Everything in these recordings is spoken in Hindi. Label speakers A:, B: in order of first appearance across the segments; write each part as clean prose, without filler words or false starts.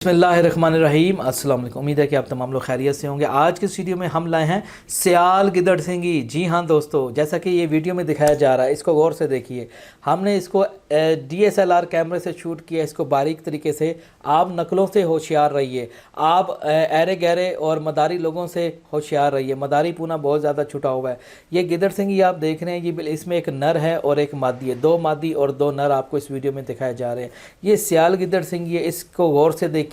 A: बिस्मिल्लाहिर्रहमानिर्रहीम। अस्सलाम वालेकुम। उम्मीद है कि आप तमाम लोग खैरियत से होंगे। आज के इस वीडियो में हम लाए हैं सियाल गिदड़ सिंगी। जी हाँ दोस्तों, जैसा कि ये वीडियो में दिखाया जा रहा है, इसको गौर से देखिए। हमने इसको DSLR कैमरे से शूट किया, इसको बारीक तरीके से। आप नकलों से होशियार रहिए, आप ऐरे गहरे और मदारी लोगों से होशियार रहिए। मदारी पूना बहुत ज़्यादा छुटा हुआ है। ये गिदड़ सिंगी आप देख रहे हैं, ये इसमें एक नर है और एक मादी है। दो मादी और दो नर आपको इस वीडियो में दिखाए जा रहे हैं। ये सियाल गिदड़ सिंगी है, इसको गौर से देखिए।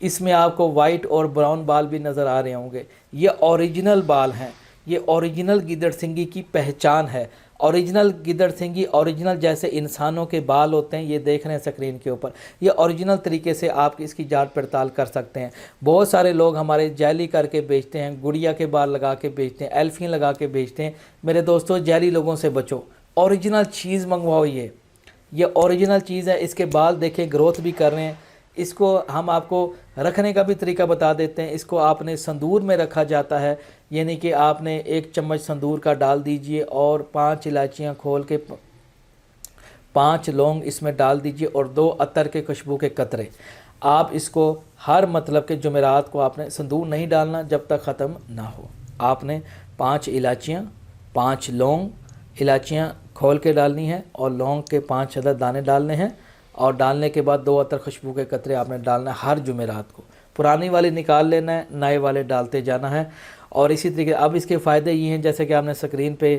A: इसमें आपको वाइट और ब्राउन बाल भी नज़र आ रहे होंगे। ये ओरिजिनल बाल हैं, ये ओरिजिनल गिदड़ सिंगी की पहचान है। ओरिजिनल गिदड़ सिंगी ओरिजिनल जैसे इंसानों के बाल होते हैं, ये देख रहे हैं स्क्रीन के ऊपर। ये ओरिजिनल तरीके से आप इसकी जांच पड़ताल कर सकते हैं। बहुत सारे लोग हमारे जैली करके बेचते हैं, गुड़िया के बाल लगा के बेचते हैं, एल्फिन लगा के बेचते हैं। मेरे दोस्तों, जैली लोगों से बचो, ओरिजिनल चीज़ मंगवाओ। ये ओरिजिनल चीज़ है। इसके बाल देखें, ग्रोथ भी कर रहे हैं। इसको हम आपको रखने का भी तरीका बता देते हैं। इसको आपने संदूर में रखा जाता है, यानी कि आपने 1 चम्मच संदूर का डाल दीजिए और 5 इलायचियाँ खोल के 5 लौंग इसमें डाल दीजिए और 2 अतर के खुशबू के कतरे। आप इसको हर मतलब के जुमेरात को आपने संदूर नहीं डालना जब तक ख़त्म ना हो। आपने 5 इलायचियाँ, 5 लौंग, इलायचियाँ खोल के डालनी है और लौंग के 5 अदद दाने डालने हैं। और डालने के बाद 2 अतर खुशबू के कतरे आपने डालना है हर जुमेरात को। पुरानी वाली निकाल लेना है, नए वाले डालते जाना है। और इसी तरीके अब इसके फ़ायदे ये हैं, जैसे कि आपने स्क्रीन पे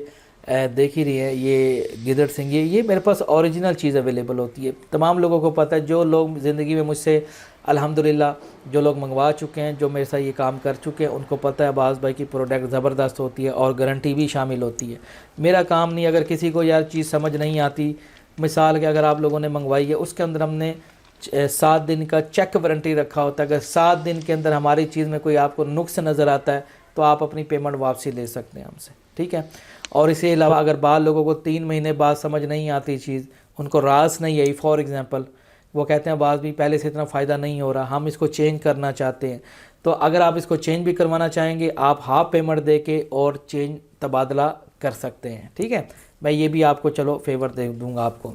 A: देख ही रही है। ये गिदड़ सिंगी, ये मेरे पास ओरिजिनल चीज़ अवेलेबल होती है। तमाम लोगों को पता है, जो लोग ज़िंदगी में मुझसे अल्हम्दुलिल्लाह जो लोग मंगवा चुके हैं, जो मेरे साथ ये काम कर चुके हैं, उनको पता है अब्बास भाई की प्रोडक्ट ज़बरदस्त होती है और गारंटी भी शामिल होती है। मेरा काम नहीं, अगर किसी को यार चीज़ समझ नहीं आती, मिसाल के अगर आप लोगों ने मंगवाई है, उसके अंदर हमने 7 दिन का चेक वारंटी रखा होता है। अगर 7 दिन के अंदर हमारी चीज़ में कोई आपको नुक्स नज़र आता है तो आप अपनी पेमेंट वापसी ले सकते हैं हमसे, ठीक है। और इसके अलावा अगर बाद लोगों को 3 महीने बाद समझ नहीं आती चीज़, उनको रास नहीं आई, फॉर एग्ज़ाम्पल वो कहते हैं बाद भी पहले से इतना फ़ायदा नहीं हो रहा, हम इसको चेंज करना चाहते हैं, तो अगर आप इसको चेंज भी करवाना चाहेंगे, आप हाफ पेमेंट दे के और चेंज तबादला कर सकते हैं, ठीक है। मैं ये भी आपको चलो फेवर दे दूंगा आपको।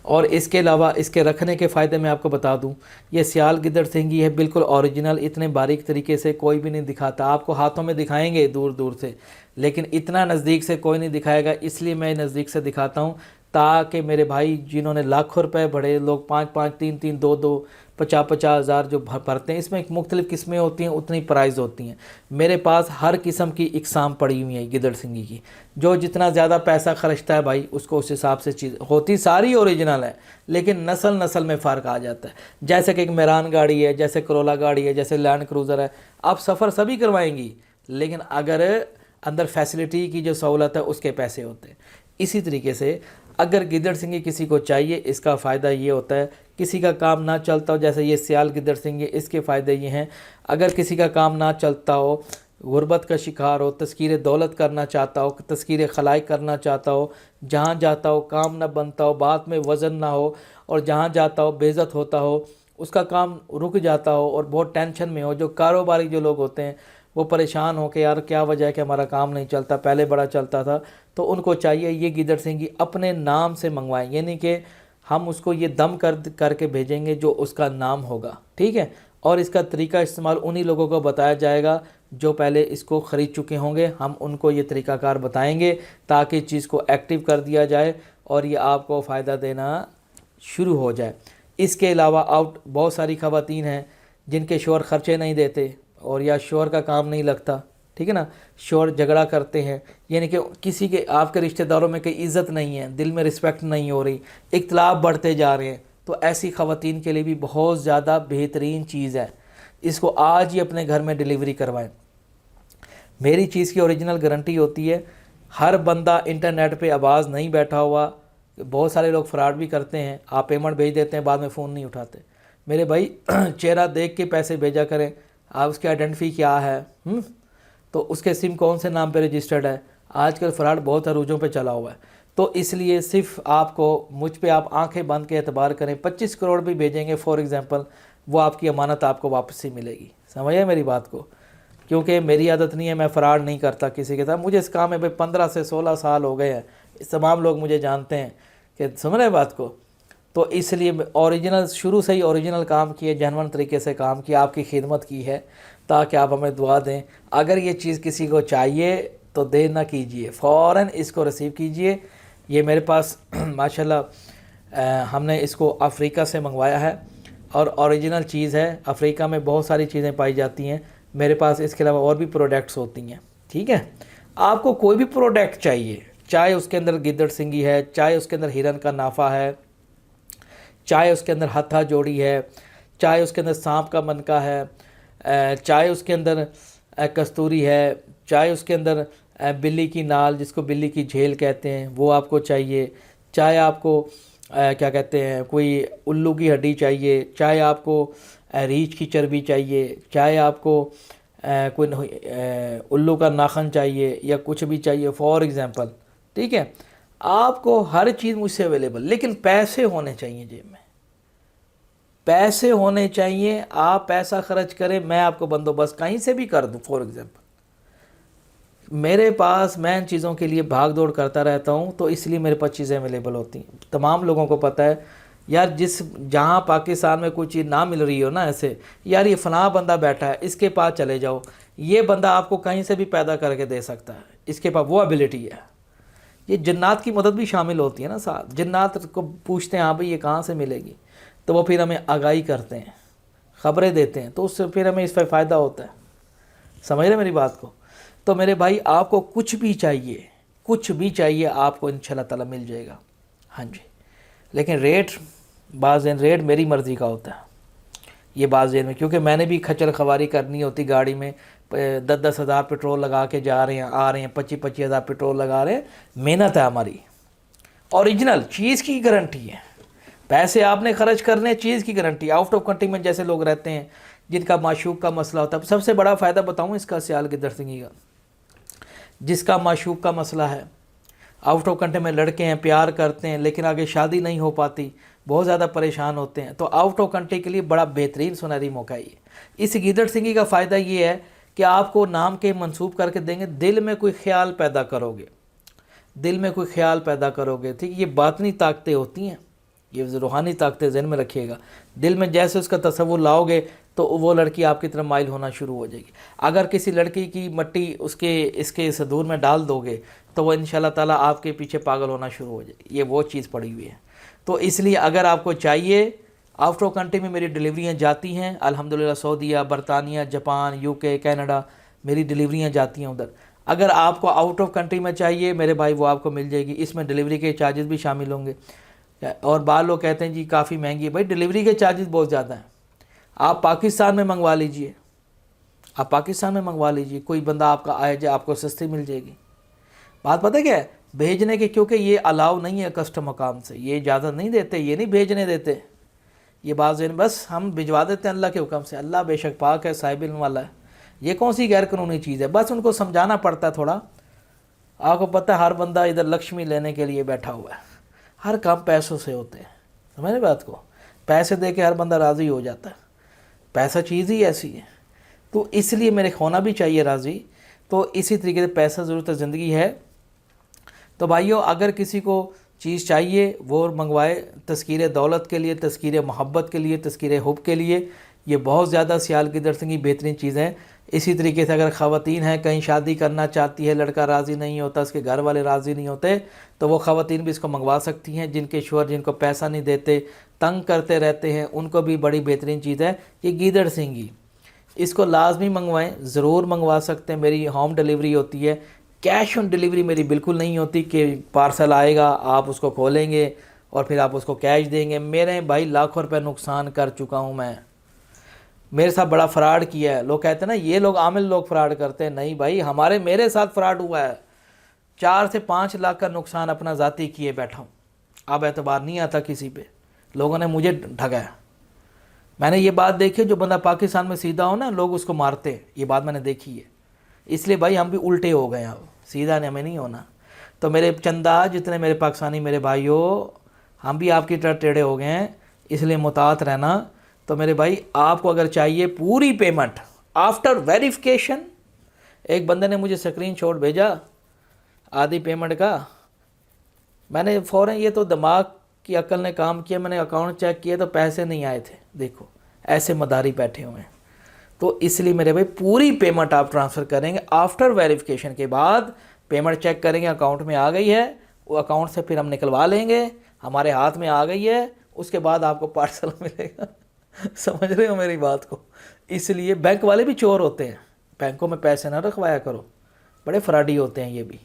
A: और इसके अलावा इसके रखने के फ़ायदे मैं आपको बता दूं। ये सियाल गिदड़ सिंगी है, बिल्कुल ओरिजिनल। इतने बारीक तरीके से कोई भी नहीं दिखाता। आपको हाथों में दिखाएंगे दूर दूर से, लेकिन इतना नज़दीक से कोई नहीं दिखाएगा। इसलिए मैं नज़दीक से दिखाता हूँ ताकि मेरे भाई जिन्होंने लाखों रुपए, बड़े लोग 5-5, 3-3, 2-2, 50-50 हज़ार जो भरते हैं, इसमें मुख्तलिफ़ किस्में होती हैं, उतनी प्राइस होती हैं। मेरे पास हर किस्म की इकसाम पड़ी हुई है गिदड़ सिंगी की। जो जितना ज़्यादा पैसा खर्चता है भाई, उसको उस हिसाब से चीज़ होती सारी ओरिजिनल है, लेकिन नस्ल नस्ल में फ़र्क आ जाता है। जैसे कि एक मेरान गाड़ी है, जैसे करोला गाड़ी है, जैसे लैंड क्रूज़र है। आप सफ़र सभी करवाएंगी, लेकिन अगर अंदर फैसिलिटी की जो सहूलत है उसके पैसे होते हैं। इसी तरीके से अगर गिदड़ सिंगी किसी को चाहिए, इसका फ़ायदा ये होता है, किसी का काम ना चलता हो, जैसे ये सियाल गिदड़ सिंगी, इसके फ़ायदे ये हैं। अगर किसी का काम ना चलता हो, गुर्बत का शिकार हो, तस्कीर दौलत करना चाहता हो, तस्कीर खलाइक करना चाहता हो, जहाँ जाता हो काम ना बनता हो, बात में वज़न ना हो, और जहाँ जाता हो बेइज्जत होता हो, उसका काम रुक जाता हो और बहुत टेंशन में हो। जो कारोबारी जो लोग होते हैं वो परेशान हो के यार क्या वजह है कि हमारा काम नहीं चलता, पहले बड़ा चलता था, तो उनको चाहिए ये गिदड़ सिंगी अपने नाम से मंगवाएं, यानी कि हम उसको ये दम करके भेजेंगे जो उसका नाम होगा, ठीक है। और इसका तरीका इस्तेमाल उन्हीं लोगों को बताया जाएगा जो पहले इसको ख़रीद चुके होंगे। हम उनको ये तरीक़ाकार बताएंगे ताकि चीज़ को एक्टिव कर दिया जाए और ये आपको फ़ायदा देना शुरू हो जाए। इसके अलावा बहुत सारी ख़वातीन हैं जिनके शोहर ख़र्चे नहीं देते और या शोहर का काम नहीं लगता, ठीक है ना। शोहर झगड़ा करते हैं, यानी कि किसी के आपके रिश्तेदारों में कोई इज़्ज़त नहीं है, दिल में रिस्पेक्ट नहीं हो रही, इख्तिलाफ बढ़ते जा रहे हैं, तो ऐसी ख़वातीन के लिए भी बहुत ज़्यादा बेहतरीन चीज़ है। इसको आज ही अपने घर में डिलीवरी करवाएं। मेरी चीज़ की ओरिजिनल गारंटी होती है। हर बंदा इंटरनेट पे आवाज़ नहीं बैठा हुआ। बहुत सारे लोग फ्रॉड भी करते हैं, आप पेमेंट भेज देते हैं, बाद में फ़ोन नहीं उठाते। मेरे भाई चेहरा देख के पैसे भेजा करें। आप उसकी आइडेंटिटी क्या है, तो उसके सिम कौन से नाम पे रजिस्टर्ड है। आजकल फ्रॉड बहुत अरूजों पे चला हुआ है, तो इसलिए सिर्फ आपको मुझ पे आप आंखें बंद के एतबार करें। 25 करोड़ भी भेजेंगे फॉर एग्ज़ाम्पल, वो आपकी अमानत आपको वापस ही मिलेगी। समझिए मेरी बात को, क्योंकि मेरी आदत नहीं है, मैं फ़रॉड नहीं करता किसी के साथ। मुझे इस काम में भाई 15 से 16 साल हो गए हैं। तमाम लोग मुझे जानते हैं कि समझ रहे बात को। तो इसलिए ओरिजिनल शुरू से ही ओरिजिनल काम किए, जेन्युइन तरीके से काम किया, आपकी खिदमत की है ताकि आप हमें दुआ दें। अगर ये चीज़ किसी को चाहिए तो देर ना कीजिए, फ़ौरन इसको रिसीव कीजिए। ये मेरे पास माशाल्लाह हमने इसको अफ्रीका से मंगवाया है और ओरिजिनल चीज़ है। अफ्रीका में बहुत सारी चीज़ें पाई जाती हैं, मेरे पास इसके अलावा और भी प्रोडक्ट्स होती हैं। ठीक है, आपको कोई भी प्रोडक्ट चाहिए, चाहे उसके अंदर गिद्दड़ सिंगी है, चाहे उसके अंदर हिरन का नाफा है, चाहे उसके अंदर हथा जोड़ी है, चाहे उसके अंदर सांप का मनका है, चाहे उसके अंदर कस्तूरी है, चाहे उसके अंदर बिल्ली की नाल जिसको बिल्ली की झेल कहते हैं वो आपको चाहिए, चाहे आपको क्या कहते हैं कोई उल्लू की हड्डी चाहिए, चाहे आपको रीछ की चर्बी चाहिए, चाहे आपको कोई उल्लू का नाखन चाहिए या कुछ भी चाहिए फॉर एग्ज़ाम्पल। ठीक है, आपको हर चीज़ मुझसे अवेलेबल, लेकिन पैसे होने चाहिए जेब में, पैसे होने चाहिए। आप पैसा खर्च करें, मैं आपको बंदोबस्त कहीं से भी कर दूं। फॉर एग्ज़ाम्पल मेरे पास, मैं इन चीज़ों के लिए भाग दौड़ करता रहता हूं, तो इसलिए मेरे पास चीज़ें अवेलेबल होती हैं। तमाम लोगों को पता है यार, जहाँ पाकिस्तान में कोई चीज़ ना मिल रही हो ना, ऐसे यार ये फ़लाँ बंदा बैठा है, इसके पास चले जाओ, ये बंदा आपको कहीं से भी पैदा करके दे सकता है, इसके पास वो एबिलिटी है। ये जन्नात की मदद भी शामिल होती है ना साथ, जन्नात को पूछते हैं हाँ भाई ये कहाँ से मिलेगी, तो वो फिर हमें आगाही करते हैं, ख़बरें देते हैं, तो उससे फिर हमें इस पर फ़ायदा होता है। समझ रहे मेरी बात को? तो मेरे भाई आपको कुछ भी चाहिए, कुछ भी चाहिए आपको इंशाल्लाह ताला मिल जाएगा। हाँ जी, लेकिन रेट रेट मेरी मर्ज़ी का होता है ये में, क्योंकि मैंने भी खचर खवारी करनी होती गाड़ी में, 10-10 हज़ार पेट्रोल लगा के जा रहे हैं, आ रहे हैं, 25-25 हज़ार पेट्रोल लगा रहे हैं। मेहनत है हमारी, ओरिजिनल चीज़ की गारंटी है, पैसे आपने खर्च करने, चीज़ की गारंटी। आउट ऑफ कंट्री में जैसे लोग रहते हैं जिनका माशूक का मसला होता है, सबसे बड़ा फ़ायदा बताऊँ इसका सियाल गिद्दड़ सिंगी का, जिसका माशूक का मसला है, आउट ऑफ कंट्री में लड़के हैं, प्यार करते हैं लेकिन आगे शादी नहीं हो पाती, बहुत ज़्यादा परेशान होते हैं, तो आउट ऑफ कंट्री के लिए बड़ा बेहतरीन सुनहरी मौका है ये। इस गिद्दड़ सिंगी का फ़ायदा ये है कि आपको नाम के मंसूब करके देंगे, दिल में कोई ख्याल पैदा करोगे, दिल में कोई ख्याल पैदा करोगे। ठीक, ये बातनी ताकतें होती हैं, ये रूहानी ताकतें ज़हन में रखिएगा। दिल में जैसे उसका तसव्वुर लाओगे तो वो लड़की आपकी तरफ माइल होना शुरू हो जाएगी। अगर किसी लड़की की मट्टी उसके इसके सदूर में डाल दोगे तो वो इंशाल्लाह ताला आपके पीछे पागल होना शुरू हो जाएगी। ये वो चीज़ पड़ी हुई है। तो इसलिए अगर आपको चाहिए, आउट ऑफ कंट्री में मेरी डिलीवरियाँ जाती हैं अल्हम्दुलिल्लाह, सऊदीया, बरतानिया, जापान, यूके, कनाडा, मेरी डिलीवरियाँ जाती हैं उधर। अगर आपको आउट ऑफ कंट्री में चाहिए मेरे भाई, वो आपको मिल जाएगी, इसमें डिलीवरी के चार्जेस भी शामिल होंगे। और बाद लोग कहते हैं जी काफ़ी महंगी है, भाई डिलीवरी के चार्जेस बहुत ज़्यादा हैं। आप पाकिस्तान में मंगवा लीजिए, आप पाकिस्तान में मंगवा लीजिए, कोई बंदा आपका आए जाए, आपको सस्ती मिल जाएगी। बात पता क्या है भेजने के, क्योंकि ये अलाउ नहीं है कस्टम मकाम से, ये इजाज़त नहीं देते, ये नहीं भेजने देते, ये बात बस हम भिजवा देते हैं अल्लाह के हुक्म से। अल्लाह बेशक पाक है, साहिब इल्म वाला है, ये कौन सी गैर कानूनी चीज़ है, बस उनको समझाना पड़ता है थोड़ा। आपको पता है हर बंदा इधर लक्ष्मी लेने के लिए बैठा हुआ है, हर काम पैसों से होते हैं, समझ बात को, पैसे दे के हर बंदा राज़ी हो जाता है, पैसा चीज़ ही ऐसी है। तो इसलिए मेरे होना भी चाहिए राज़ी, तो इसी तरीके से पैसा ज़रूरत ज़िंदगी है। तो भाइयों अगर किसी को चीज़ चाहिए वो मंगवाए, तस्कीर दौलत के लिए, तस्कीर मोहब्बत के लिए, तस्कीर हुब के लिए, ये बहुत ज़्यादा सियाल गिद्दड़ सिंगी बेहतरीन चीज़ है। इसी तरीके से अगर ख़वातीन हैं कहीं शादी करना चाहती है, लड़का राज़ी नहीं होता, उसके घर वाले राज़ी नहीं होते, तो वो ख़वातीन भी इसको मंगवा सकती हैं। जिनके शोहर जिनको पैसा नहीं देते, तंग करते रहते हैं, उनको भी बड़ी बेहतरीन चीज़ है ये गिद्दड़ सिंगी। इसको लाजमी मंगवाएं, ज़रूर मंगवा सकते हैं। मेरी होम डिलीवरी होती है, कैश ऑन डिलीवरी मेरी बिल्कुल नहीं होती कि पार्सल आएगा आप उसको खोलेंगे और फिर आप उसको कैश देंगे। मेरे भाई लाखों रुपए नुकसान कर चुका हूँ मैं, मेरे साथ बड़ा फ़्रॉड किया है। लोग कहते हैं ना ये लोग आमिल लोग फ़्रॉड करते हैं, नहीं भाई मेरे साथ फ़्रॉड हुआ है। 4 से 5 लाख का नुकसान अपना ज़ाती किए बैठा हूँ, अब एतबार नहीं आता किसी पे, लोगों ने मुझे ठगाया। मैंने ये बात देखी, जो बंदा पाकिस्तान में सीधा हो ना लोग उसको मारते हैं, ये बात मैंने देखी है। इसलिए भाई हम भी उल्टे हो गए, अब सीधा हमें नहीं होना। तो मेरे चंदा जितने मेरे पाकिस्तानी मेरे भाइयों, हम भी आपकी तरह टेढ़े हो गए हैं, इसलिए मुतात रहना। तो मेरे भाई आपको अगर चाहिए पूरी पेमेंट आफ्टर वेरिफिकेशन, एक बंदे ने मुझे स्क्रीनशॉट भेजा आधी पेमेंट का, मैंने फ़ौरन, ये तो दिमाग की अक्ल ने काम किया, मैंने अकाउंट चेक किया तो पैसे नहीं आए थे। देखो ऐसे मदारी बैठे हुए हैं। तो इसलिए मेरे भाई पूरी पेमेंट आप ट्रांसफ़र करेंगे, आफ्टर वेरिफिकेशन के बाद पेमेंट चेक करेंगे अकाउंट में आ गई है, वो अकाउंट से फिर हम निकलवा लेंगे, हमारे हाथ में आ गई है, उसके बाद आपको पार्सल मिलेगा। समझ रहे हो मेरी बात को? इसलिए बैंक वाले भी चोर होते हैं, बैंकों में पैसे ना रखवाया करो, बड़े फ्रॉडी होते हैं ये भी।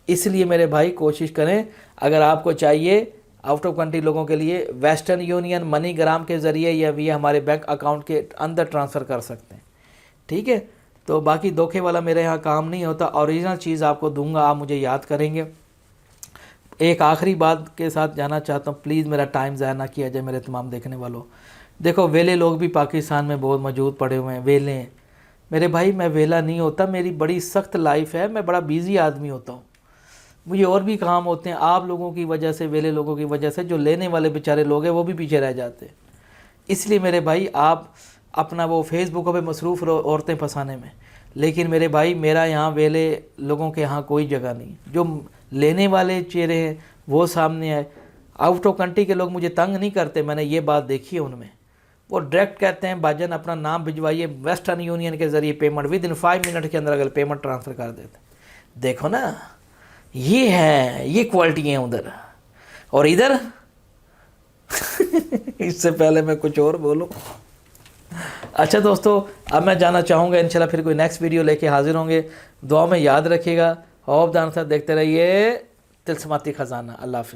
A: इसलिए मेरे भाई कोशिश करें, अगर आपको चाहिए आउट ऑफ कंट्री लोगों के लिए वेस्टर्न यूनियन, मनीग्राम के ज़रिए या भी हमारे बैंक अकाउंट के अंदर ट्रांसफ़र कर सकते हैं, ठीक है। तो बाकी धोखे वाला मेरे यहाँ काम नहीं होता, ओरिजिनल चीज़ आपको दूंगा, आप मुझे याद करेंगे। एक आखिरी बात के साथ जाना चाहता हूँ, प्लीज़ मेरा टाइम ज़ाया ना किया जाए मेरे तमाम देखने वालों। देखो वेले लोग भी पाकिस्तान में बहुत मौजूद पड़े हुए हैं, वेले हैं मेरे भाई। मैं वेला नहीं होता, मेरी बड़ी सख्त लाइफ है, मैं बड़ा बिज़ी आदमी होता हूँ, मुझे और भी काम होते हैं। आप लोगों की वजह से, वेले लोगों की वजह से जो लेने वाले बेचारे लोग हैं वो भी पीछे रह जाते हैं। इसलिए मेरे भाई आप अपना वो फेसबुक पे मसरूफ़ रहो औरतें फंसाने में, लेकिन मेरे भाई मेरा यहाँ वेले लोगों के यहाँ कोई जगह नहीं। जो लेने वाले चेहरे हैं वो सामने आए। आउट ऑफ कंट्री के लोग मुझे तंग नहीं करते, मैंने ये बात देखी है उनमें। वो डायरेक्ट कहते हैं भाईजान अपना नाम भिजवाइए, वेस्टर्न यूनियन के ज़रिए पेमेंट विद इन 5 मिनट के अंदर अगर पेमेंट ट्रांसफ़र कर देते। देखो ना, ये है, ये क्वालिटी है उधर और इधर। इससे पहले मैं कुछ और बोलूं। अच्छा दोस्तों, अब मैं जाना चाहूँगा, इंशाल्लाह फिर कोई नेक्स्ट वीडियो लेके हाजिर होंगे। दुआ में याद रखिएगा। हौफ दान साथ देखते रहिए तिलस्माती ख़जाना। अल्लाह हाफिज़।